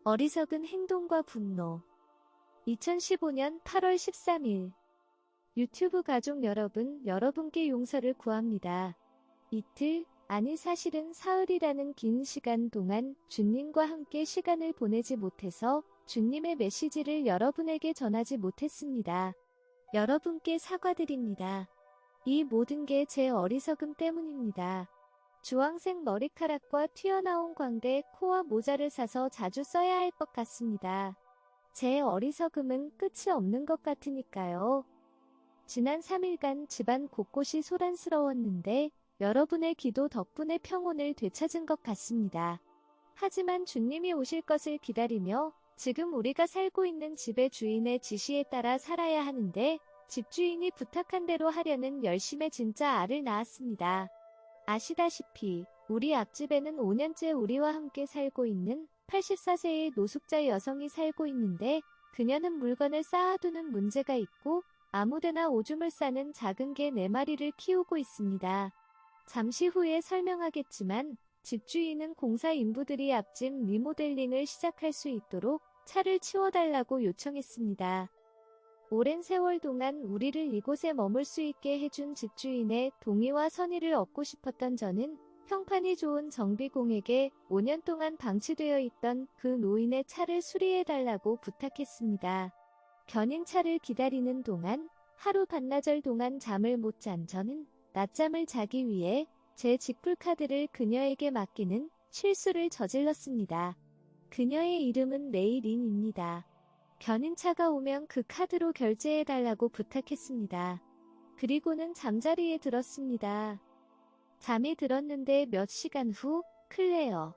어리석은 행동과 분노. 2015년 8월 13일. 유튜브 가족 여러분, 여러분께 용서를 구합니다. 이틀, 아니 사실은 사흘이라는 긴 시간 동안 주님과 함께 시간을 보내지 못해서 주님의 메시지를 여러분에게 전하지 못했습니다. 여러분께 사과드립니다. 이 모든 게 제 어리석음 때문입니다. 주황색 머리카락과 튀어나온 광대, 코와 모자를 사서 자주 써야 할 것 같습니다. 제 어리석음은 끝이 없는 것 같으니까요. 지난 3일간 집안 곳곳이 소란스러웠는데 여러분의 기도 덕분에 평온을 되찾은 것 같습니다. 하지만 주님이 오실 것을 기다리며 지금 우리가 살고 있는 집의 주인의 지시에 따라 살아야 하는데 집주인이 부탁한 대로 하려는 열심에 진짜 알을 낳았습니다. 아시다시피 우리 앞집에는 5년째 우리와 함께 살고 있는 84세의 노숙자 여성이 살고 있는데 그녀는 물건을 쌓아두는 문제가 있고 아무데나 오줌을 싸는 작은 개 4마리를 키우고 있습니다. 잠시 후에 설명하겠지만 집주인은 공사 인부들이 앞집 리모델링을 시작할 수 있도록 차를 치워달라고 요청했습니다. 오랜 세월 동안 우리를 이곳에 머물 수 있게 해준 집주인의 동의와 선의를 얻고 싶었던 저는 평판이 좋은 정비공에게 5년 동안 방치되어 있던 그 노인의 차를 수리해달라고 부탁했습니다. 견인차를 기다리는 동안 하루 반나절 동안 잠을 못 잔 저는 낮잠을 자기 위해 제 직불카드를 그녀에게 맡기는 실수를 저질렀습니다. 그녀의 이름은 레이린입니다. 견인차가 오면 그 카드로 결제해달라고 부탁했습니다. 그리고는 잠자리에 들었습니다. 잠이 들었는데 몇 시간 후 클레어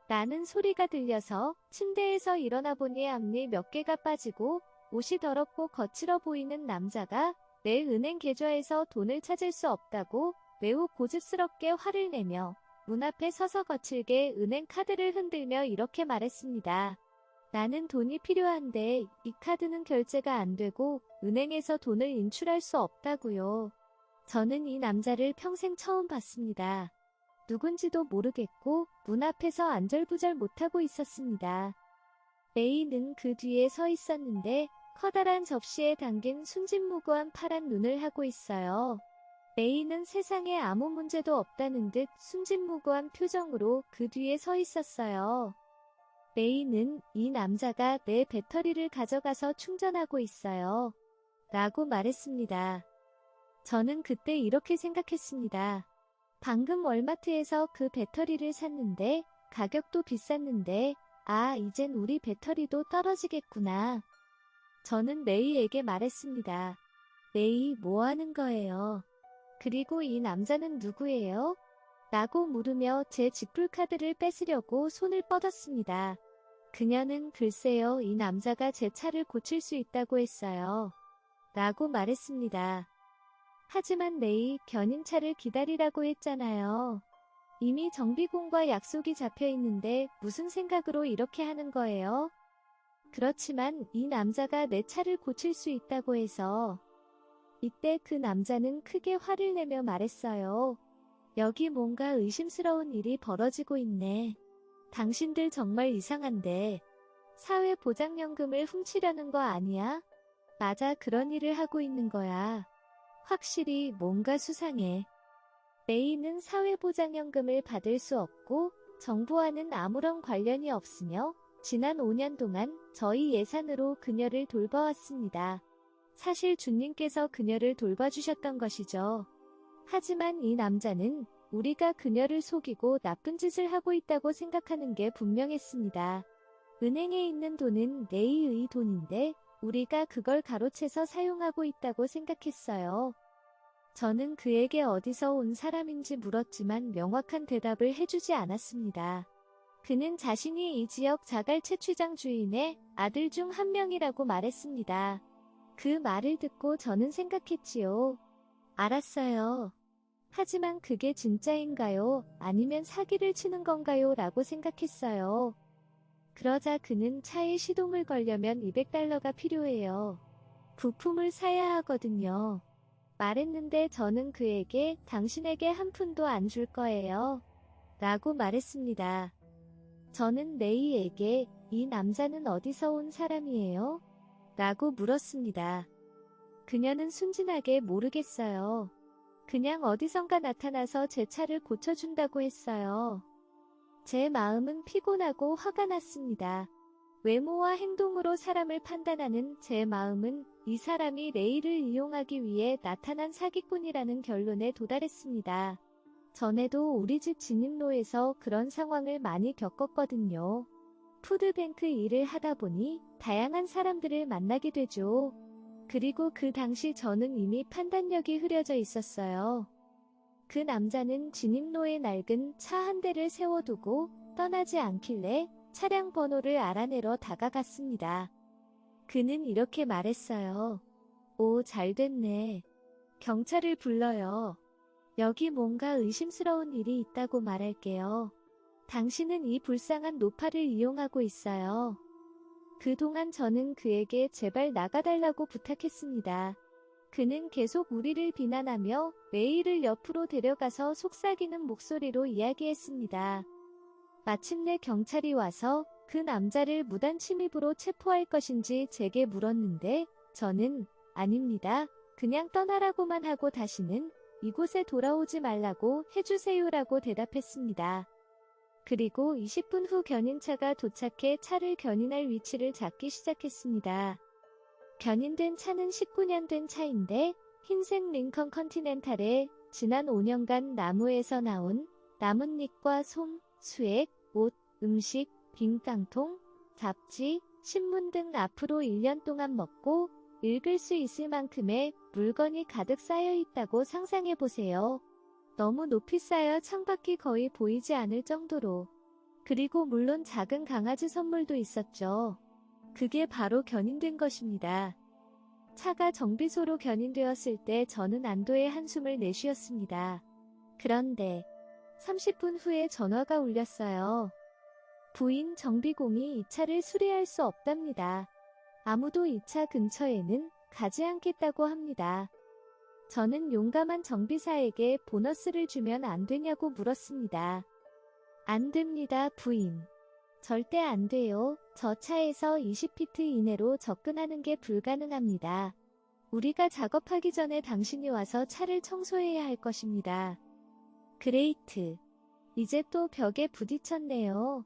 라는 소리가 들려서 침대에서 일어나 보니 앞니 몇 개가 빠지고 옷이 더럽고 거칠어 보이는 남자가 내 은행 계좌에서 돈을 찾을 수 없다고 매우 고집스럽게 화를 내며 문 앞에 서서 거칠게 은행 카드를 흔들며 이렇게 말했습니다. 나는 돈이 필요한데 이 카드는 결제가 안 되고 은행에서 돈을 인출할 수 없다고요. 저는 이 남자를 평생 처음 봤습니다. 누군지도 모르겠고 문 앞에서 안절부절 못하고 있었습니다. 레이는 그 뒤에 서 있었는데 커다란 접시에 담긴 순진무구한 파란 눈을 하고 있어요. 레이는 세상에 아무 문제도 없다는 듯 순진무구한 표정으로 그 뒤에 서 있었어요. 레이는 이 남자가 내 배터리를 가져가서 충전하고 있어요. 라고 말했습니다. 저는 그때 이렇게 생각했습니다. 방금 월마트에서 그 배터리를 샀는데 가격도 비쌌는데 이젠 우리 배터리도 떨어지겠구나. 저는 레이에게 말했습니다. 레이 뭐 하는 거예요? 그리고 이 남자는 누구예요? 라고 물으며 제 직불카드를 뺏으려고 손을 뻗었습니다. 그녀는 글쎄요, 이 남자가 제 차를 고칠 수 있다고 했어요. 라고 말했습니다. 하지만 레이, 견인차를 기다리라고 했잖아요. 이미 정비공과 약속이 잡혀 있는데 무슨 생각으로 이렇게 하는 거예요? 그렇지만 이 남자가 내 차를 고칠 수 있다고 해서. 이때 그 남자는 크게 화를 내며 말했어요. 여기 뭔가 의심스러운 일이 벌어지고 있네. 당신들 정말 이상한데. 사회보장연금을 훔치려는 거 아니야? 맞아, 그런 일을 하고 있는 거야. 확실히 뭔가 수상해. 레이는 사회보장연금을 받을 수 없고 정부와는 아무런 관련이 없으며 지난 5년 동안 저희 예산으로 그녀를 돌봐왔습니다. 사실 주님께서 그녀를 돌봐주셨던 것이죠. 하지만 이 남자는 우리가 그녀를 속이고 나쁜 짓을 하고 있다고 생각하는 게 분명했습니다. 은행에 있는 돈은 레이의 돈인데 우리가 그걸 가로채서 사용하고 있다고 생각했어요. 저는 그에게 어디서 온 사람인지 물었지만 명확한 대답을 해주지 않았습니다. 그는 자신이 이 지역 자갈채 취장 주인의 아들 중 한 명이라고 말했습니다. 그 말을 듣고 저는 생각했지요. 알았어요. 하지만 그게 진짜인가요? 아니면 사기를 치는 건가요? 라고 생각했어요. 그러자 그는 차에 시동을 걸려면 $200가 필요해요. 부품을 사야 하거든요. 말했는데 저는 그에게 당신에게 한 푼도 안 줄 거예요. 라고 말했습니다. 저는 레이에게 이 남자는 어디서 온 사람이에요? 라고 물었습니다. 그녀는 순진하게 모르겠어요. 그냥 어디선가 나타나서 제 차를 고쳐준다고 했어요. 제 마음은 피곤하고 화가 났습니다. 외모와 행동으로 사람을 판단하는 제 마음은 이 사람이 레이를 이용하기 위해 나타난 사기꾼이라는 결론에 도달했습니다. 전에도 우리 집 진입로에서 그런 상황을 많이 겪었거든요. 푸드뱅크 일을 하다 보니 다양한 사람들을 만나게 되죠. 그리고 그 당시 저는 이미 판단력이 흐려져 있었어요. 그 남자는 진입로에 낡은 차 한 대를 세워두고 떠나지 않길래 차량 번호를 알아내러 다가갔습니다. 그는 이렇게 말했어요. 오, 잘 됐네. 경찰을 불러요. 여기 뭔가 의심스러운 일이 있다고 말할게요. 당신은 이 불쌍한 노파를 이용하고 있어요. 그동안 저는 그에게 제발 나가달라고 부탁했습니다. 그는 계속 우리를 비난하며 레이를 옆으로 데려가서 속삭이는 목소리로 이야기했습니다. 마침내 경찰이 와서 그 남자를 무단 침입으로 체포할 것인지 제게 물었는데 저는 아닙니다. 그냥 떠나라고만 하고 다시는 이곳에 돌아오지 말라고 해주세요라고 대답했습니다. 그리고 20분 후 견인차가 도착해 차를 견인할 위치를 잡기 시작했습니다. 견인된 차는 19년 된 차인데 흰색 링컨 컨티넨탈에 지난 5년간 나무에서 나온 나뭇잎과 솜, 수액, 옷, 음식, 빈 깡통, 잡지, 신문 등 앞으로 1년 동안 먹고 읽을 수 있을 만큼의 물건이 가득 쌓여 있다고 상상해 보세요. 너무 높이 쌓여 창밖이 거의 보이지 않을 정도로. 그리고 물론 작은 강아지 선물도 있었죠. 그게 바로 견인된 것입니다. 차가 정비소로 견인되었을 때 저는 안도의 한숨을 내쉬었습니다. 그런데 30분 후에 전화가 울렸어요. 부인 정비공이 이 차를 수리할 수 없답니다. 아무도 이 차 근처에는 가지 않겠다고 합니다. 저는 용감한 정비사에게 보너스를 주면 안 되냐고 물었습니다. 안 됩니다, 부인. 절대 안 돼요. 저 차에서 20피트 이내로 접근하는 게 불가능합니다. 우리가 작업하기 전에 당신이 와서 차를 청소해야 할 것입니다. 그레이트. 이제 또 벽에 부딪혔네요.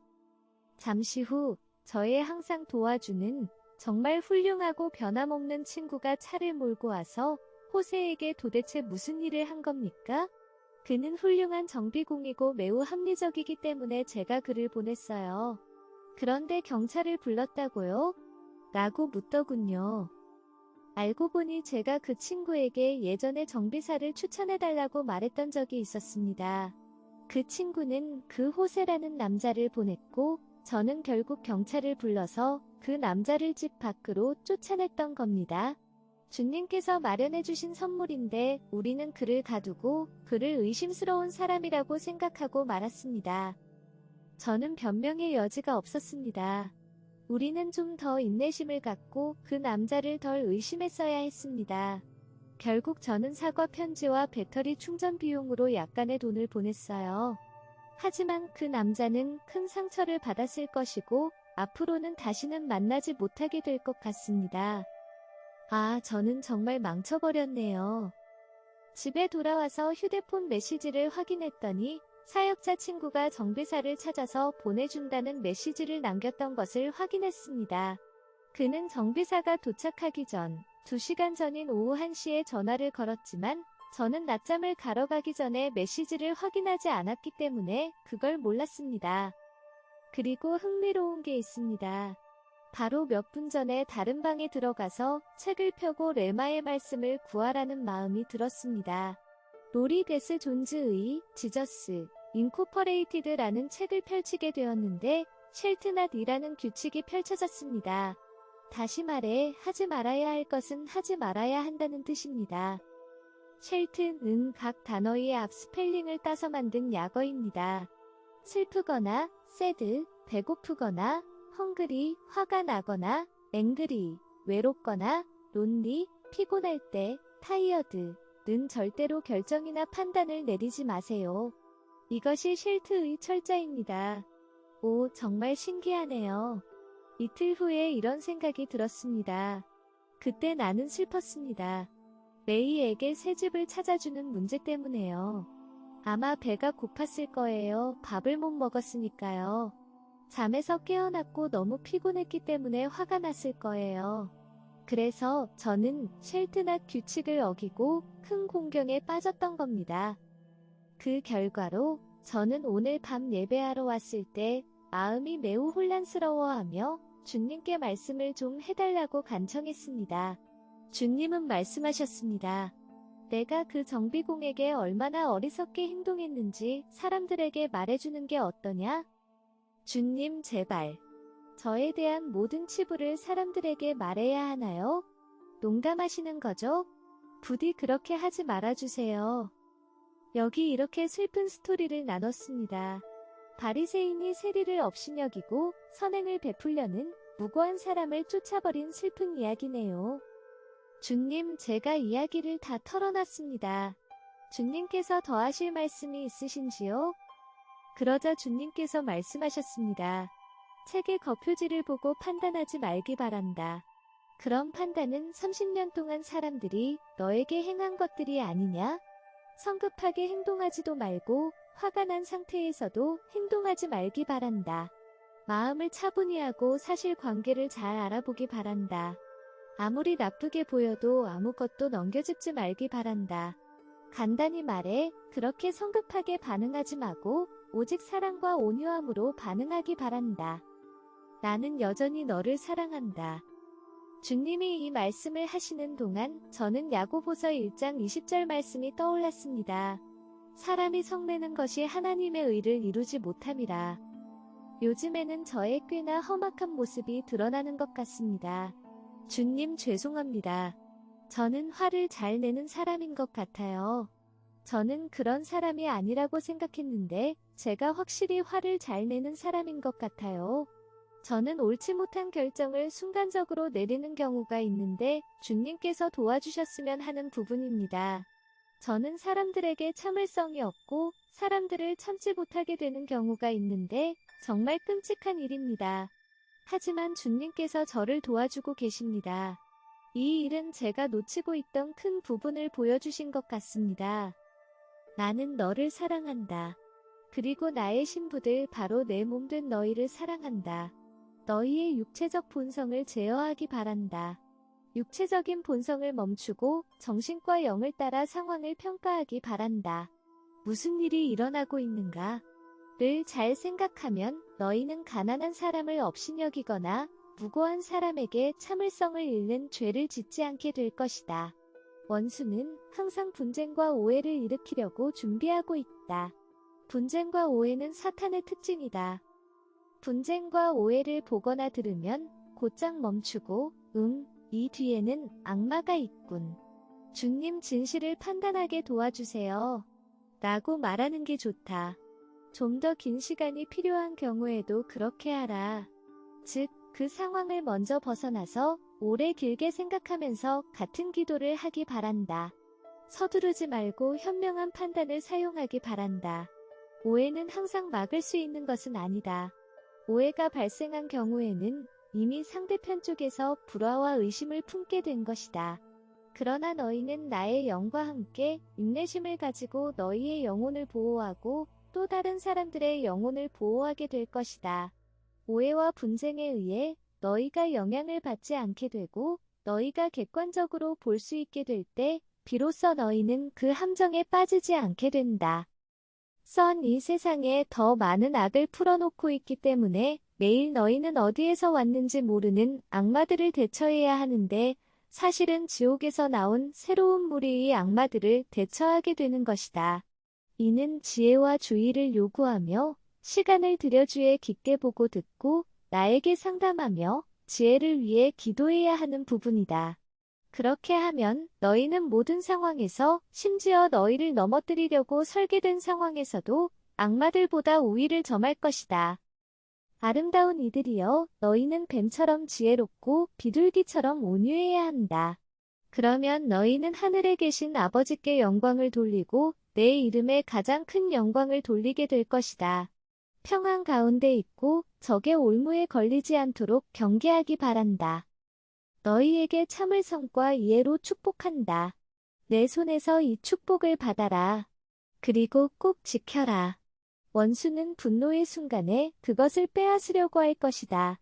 잠시 후 저의 항상 도와주는 정말 훌륭하고 변함없는 친구가 차를 몰고 와서 호세에게 도대체 무슨 일을 한 겁니까? 그는 훌륭한 정비공이고 매우 합리적이기 때문에 제가 그를 보냈어요. 그런데 경찰을 불렀다고요? 라고 묻더군요. 알고 보니 제가 그 친구에게 예전에 정비사를 추천해달라고 말했던 적이 있었습니다. 그 친구는 그 호세라는 남자를 보냈고 저는 결국 경찰을 불러서 그 남자를 집 밖으로 쫓아냈던 겁니다. 주님께서 마련해주신 선물인데 우리는 그를 가두고 그를 의심스러운 사람이라고 생각하고 말았습니다. 저는 변명의 여지가 없었습니다. 우리는 좀 더 인내심을 갖고 그 남자를 덜 의심했어야 했습니다. 결국 저는 사과 편지와 배터리 충전 비용으로 약간의 돈을 보냈어요. 하지만 그 남자는 큰 상처를 받았을 것이고 앞으로는 다시는 만나지 못하게 될 것 같습니다. 아, 저는 정말 망쳐버렸네요. 집에 돌아와서 휴대폰 메시지를 확인했더니 사역자 친구가 정비사를 찾아서 보내준다는 메시지를 남겼던 것을 확인했습니다. 그는 정비사가 도착하기 전 2시간 전인 오후 1시에 전화를 걸었지만 저는 낮잠을 가러 가기 전에 메시지를 확인하지 않았기 때문에 그걸 몰랐습니다. 그리고 흥미로운 게 있습니다. 바로 몇 분 전에 다른 방에 들어가서 책을 펴고 레마의 말씀을 구하라는 마음이 들었습니다. 로리 베스 존즈의 지저스 인코퍼레이티드라는 책을 펼치게 되었는데 쉘트낫이라는 규칙이 펼쳐졌습니다. 다시 말해 하지 말아야 할 것은 하지 말아야 한다는 뜻입니다. 쉘트는 각 단어의 앞 스펠링을 따서 만든 약어입니다. 슬프거나 sad, 배고프거나 헝그리, 화가 나거나 앵그리, 외롭거나 론리, 피곤할 때 타이어드는 절대로 결정이나 판단을 내리지 마세요. 이것이 쉘트의 철자입니다. 오, 정말 신기하네요. 이틀 후에 이런 생각이 들었습니다. 그때 나는 슬펐습니다. 레이에게 새 집을 찾아주는 문제 때문에요. 아마 배가 고팠을 거예요. 밥을 못 먹었으니까요. 잠에서 깨어났고 너무 피곤했기 때문에 화가 났을 거예요. 그래서 저는 쉘트나 규칙을 어기고 큰 공경에 빠졌던 겁니다. 그 결과로 저는 오늘 밤 예배하러 왔을 때 마음이 매우 혼란스러워하며 주님께 말씀을 좀 해달라고 간청했습니다. 주님은 말씀하셨습니다. 내가 그 정비공에게 얼마나 어리석게 행동했는지 사람들에게 말해주는 게 어떠냐? 주님, 제발. 저에 대한 모든 치부를 사람들에게 말해야 하나요? 농담하시는 거죠? 부디 그렇게 하지 말아주세요. 여기 이렇게 슬픈 스토리를 나눴습니다. 바리새인이 세리를 업신여기고 선행을 베풀려는 무고한 사람을 쫓아버린 슬픈 이야기네요. 주님, 제가 이야기를 다 털어놨습니다. 주님께서 더 하실 말씀이 있으신지요? 그러자 주님께서 말씀하셨습니다. 책의 겉표지를 보고 판단하지 말기 바란다. 그런 판단은 30년 동안 사람들이 너에게 행한 것들이 아니냐? 성급하게 행동하지도 말고 화가 난 상태에서도 행동하지 말기 바란다. 마음을 차분히 하고 사실관계를 잘 알아보기 바란다. 아무리 나쁘게 보여도 아무것도 넘겨짚지 말기 바란다. 간단히 말해 그렇게 성급하게 반응하지 마고 오직 사랑과 온유함으로 반응하기 바란다. 나는 여전히 너를 사랑한다. 주님이 이 말씀을 하시는 동안 저는 야고보서 1장 20절 말씀이 떠올랐습니다. 사람이 성내는 것이 하나님의 의를 이루지 못함이라. 요즘에는 저의 꽤나 험악한 모습이 드러나는 것 같습니다. 주님, 죄송합니다. 저는 화를 잘 내는 사람인 것 같아요. 저는 그런 사람이 아니라고 생각했는데 제가 확실히 화를 잘 내는 사람인 것 같아요. 저는 옳지 못한 결정을 순간적으로 내리는 경우가 있는데 주님께서 도와주셨으면 하는 부분입니다. 저는 사람들에게 참을성이 없고 사람들을 참지 못하게 되는 경우가 있는데 정말 끔찍한 일입니다. 하지만 주님께서 저를 도와주고 계십니다. 이 일은 제가 놓치고 있던 큰 부분을 보여주신 것 같습니다. 나는 너를 사랑한다. 그리고 나의 신부들 바로 내 몸 된 너희를 사랑한다. 너희의 육체적 본성을 제어하기 바란다. 육체적인 본성을 멈추고 정신과 영을 따라 상황을 평가하기 바란다. 무슨 일이 일어나고 있는가? 를 잘 생각하면 너희는 가난한 사람을 업신여기거나 무고한 사람에게 참을성을 잃는 죄를 짓지 않게 될 것이다. 원수는 항상 분쟁과 오해를 일으키려고 준비하고 있다. 분쟁과 오해는 사탄의 특징이다. 분쟁과 오해를 보거나 들으면 곧장 멈추고 이 뒤에는 악마가 있군. 주님, 진실을 판단하게 도와주세요. 라고 말하는 게 좋다. 좀 더 긴 시간이 필요한 경우에도 그렇게 하라. 즉, 그 상황을 먼저 벗어나서 오래 길게 생각하면서 같은 기도를 하기 바란다. 서두르지 말고 현명한 판단을 사용하기 바란다. 오해는 항상 막을 수 있는 것은 아니다. 오해가 발생한 경우에는 이미 상대편 쪽에서 불화와 의심을 품게 된 것이다. 그러나 너희는 나의 영과 함께 인내심을 가지고 너희의 영혼을 보호하고 또 다른 사람들의 영혼을 보호하게 될 것이다. 오해와 분쟁에 의해 너희가 영향을 받지 않게 되고 너희가 객관적으로 볼 수 있게 될 때 비로소 너희는 그 함정에 빠지지 않게 된다. 이 세상에 더 많은 악을 풀어놓고 있기 때문에 매일 너희는 어디에서 왔는지 모르는 악마들을 대처해야 하는데 사실은 지옥에서 나온 새로운 무리의 악마들을 대처하게 되는 것이다. 이는 지혜와 주의를 요구하며 시간을 들여 주의 깊게 보고 듣고 나에게 상담하며 지혜를 위해 기도해야 하는 부분이다. 그렇게 하면 너희는 모든 상황에서 심지어 너희를 넘어뜨리려고 설계된 상황에서도 악마들보다 우위를 점할 것이다. 아름다운 이들이여, 너희는 뱀처럼 지혜롭고 비둘기처럼 온유해야 한다. 그러면 너희는 하늘에 계신 아버지께 영광을 돌리고 내 이름에 가장 큰 영광을 돌리게 될 것이다. 평안 가운데 있고 적의 올무에 걸리지 않도록 경계하기 바란다. 너희에게 참을 성과 이해로 축복한다. 내 손에서 이 축복을 받아라. 그리고 꼭 지켜라. 원수는 분노의 순간에 그것을 빼앗으려고 할 것이다.